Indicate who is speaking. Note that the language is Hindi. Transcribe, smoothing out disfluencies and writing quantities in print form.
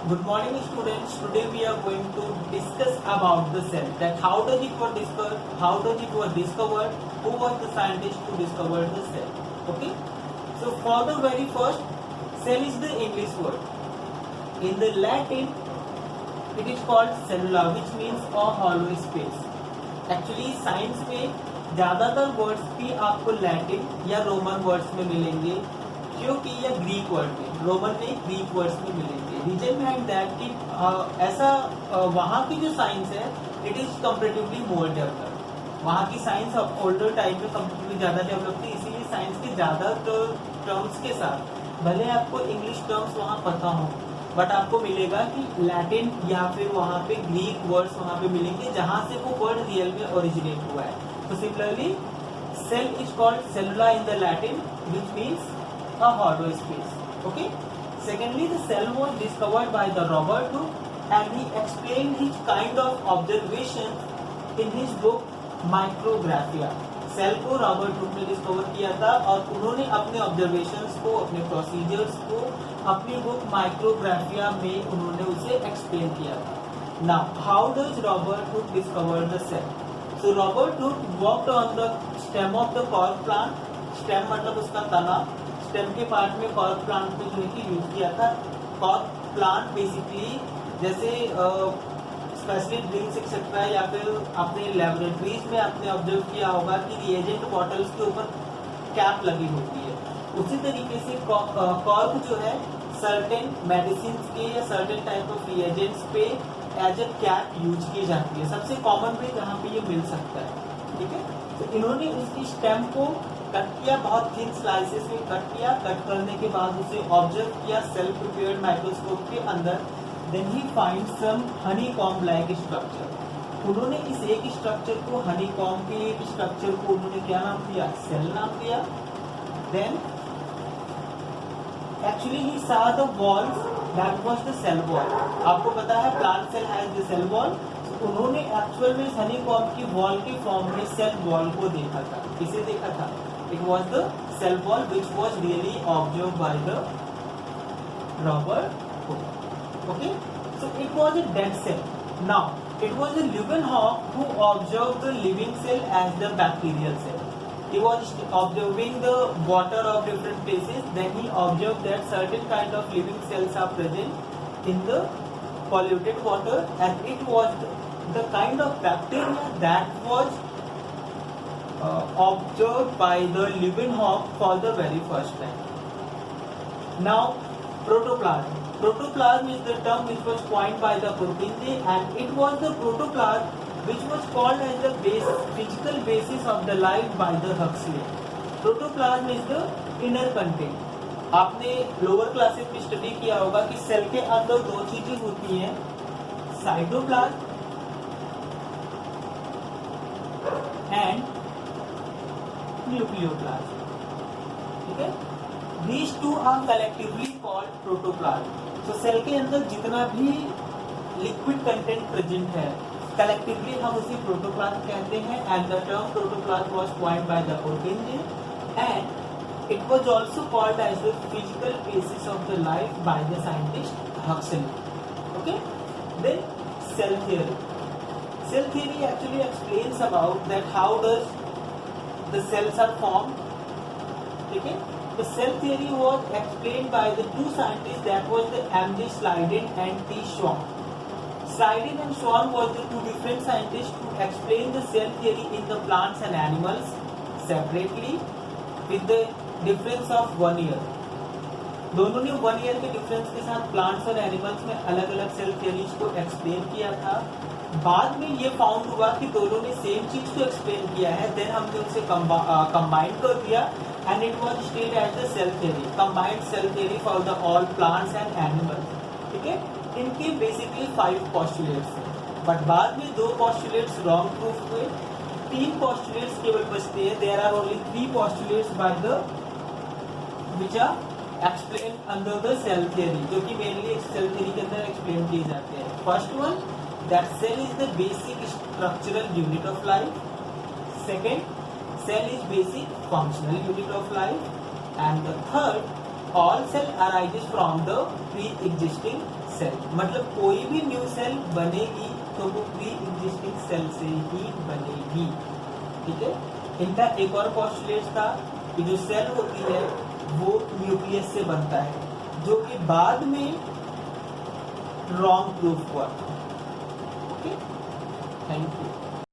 Speaker 1: Good morning, students. Today we are going to discuss about the cell. That how does it was discovered? How does it was discovered? Who was the scientist who discovered the cell? Okay. So for the very first, cell is the English word. In the Latin, it is called cellula, which means a hollow space. Actually, science में ज़्यादातर वर्ड्स भी आपको लैटिन या रोमन वर्ड्स में मिलेंगे, क्योंकि या ग्रीक वर्ड में, रोमन में ग्रीक वर्ड्स में मिलेंगे. रीजन बिहाइंड दैट कि ऐसा वहाँ की जो साइंस है it is comparatively more developed. वहाँ की साइंस ओल्डर टाइम में कंपेरेटिवली ज़्यादा डेवलप थी, इसीलिए साइंस के ज़्यादा टर्म्स के साथ भले आपको इंग्लिश टर्म्स वहाँ पता हो, बट आपको मिलेगा कि लैटिन या फिर वहाँ पे ग्रीक वर्ड्स वहाँ पे मिलेंगे जहाँ से वो वर्ड रियल में ओरिजिनेट हुआ है. तो similarly cell is called cellula in the Latin, which means a hollow space. Okay. Secondly, the cell was discovered by the Robert Hooke, and he explained his kind of observation in his book Micrographia. Cell को रॉबर्ट हुक ने डिस्कवर किया था और उन्होंने अपने ऑब्जर्वेशंस को, अपने प्रोसीजर्स को अपनी बुक माइक्रोग्राफिया में उन्होंने उसे एक्सप्लेन किया था. Now how does Robert Hooke discover the cell? So Robert Hooke worked on the stem of the cork plant. Stem मतलब उसका तना. स्टेम के पार्ट में कॉर्क प्लांट को जो है कि यूज किया था. कॉर्क प्लांट बेसिकली जैसे स्पेशली ड्रिंक्स एक्सेट्रा या फिर अपने लेबोरेटरीज में आपने ऑब्जर्व किया होगा कि रिएजेंट बॉटल्स के ऊपर कैप लगी होती है, उसी तरीके से कॉर्क जो है सर्टेन मेडिसिन के या सर्टेन टाइप ऑफ रिएजेंट्स पे एज ए कैप यूज की जाती है. सबसे कॉमन वे जहाँ पे ये मिल सकता है. ठीक है. तो इन्होंने उसकी स्टेम को कट किया, बहुत थिन स्लाइसेस में कट किया. कट करने के बाद उसे ऑब्जर्व किया सेल्फ प्रिपेयर्ड माइक्रोस्कोप के अंदर. Then he find some honeycomb like structure. उन्होंने इस एक स्ट्रक्चर को, हनीकॉम्ब के एक स्ट्रक्चर को उन्होंने क्या नाम दिया? सेल नाम दिया. Then actually he saw the walls that was the cell wall. आपको पता है plant cell has the cell wall. उन्होंने एक्चुअल में हनीकॉम्ब की वॉल के फॉर्म में सेल वॉल को देखा था. किसे देखा था? It was the cell wall which was really observed by the Robert Hooke. Okay, so it was a dead cell. Now it was the Leeuwenhoek who observed the living cell as the bacterial cell. He was observing the water of different places. Then he observed that certain kind of living cells are present in the polluted water, and it was the kind of bacteria that was observed by the Leeuwenhoek for the very first time. Now, protoplasm. Protoplasm is the term which was coined by the Purkinje, and it was the protoplasm which was called as the physical basis of the life by the Huxley. Protoplasm is the inner content. आपने लोअर क्लासेस में स्टडी किया होगा कि सेल के अंदर दो चीजें होती हैं, साइटोप्लाज्म एंड न्यूक्लियोप्लाज्म. ठीक है. These two are collectively called protoplasm. तो सेल के अंदर जितना भी लिक्विड कंटेंट प्रेजेंट है, कलेक्टिवली हम उसे प्रोटोप्लाज्म कहते हैं. And the term protoplasm was coined by the Purkinje, and it was also called as the physical basis of the life by the scientist Huxley. Okay. Then cell theory. Cell theory actually explains about that how does the cells are formed. Okay. The cell theory was explained by the two scientists, that was the M.J. Schleiden and T. Schwann. Schleiden and Schwann was the two different scientists who explained the cell theory in the plants and animals separately with the difference of 1 year. दोनों ने 1 ईयर के डिफरेंस के साथ प्लांट्स और एनिमल्स में अलग अलग सेल थियरीज को एक्सप्लेन किया था. बाद में ये फाउंड हुआ कि दोनों ने सेम चीज को एक्सप्लेन किया है. देन हमने उसे कंबाइन कर दिया, and it was stated as the cell theory, combined cell theory for the all plants and animals. ठीक है. इनके बेसिकली 5 पोस्टुलेट्स हैं, बट बाद में 2 पोस्टुलेट्स रॉन्ग प्रूफ हुए. 3 पोस्टुलेट्स केवल बचते हैं. There are only 3 postulates by the which are explain under the cell theory, जो कि मेनली सेल थियरी के अंदर एक्सप्लेन किए जाते हैं. First one, that cell is the basic structural unit of life. Second, cell is basic functional unit of life. And the third, all cell arises from the pre existing cell, मतलब कोई भी न्यू सेल बनेगी तो वो प्री एग्जिस्टिंग सेल से ही बनेगी, ठीक है। इनका एक और पोस्टुलेट था कि जो सेल होती है वो न्यूक्लियस से बनता है, जो कि बाद में रॉन्ग प्रूफ हुआ। Okay, thank you.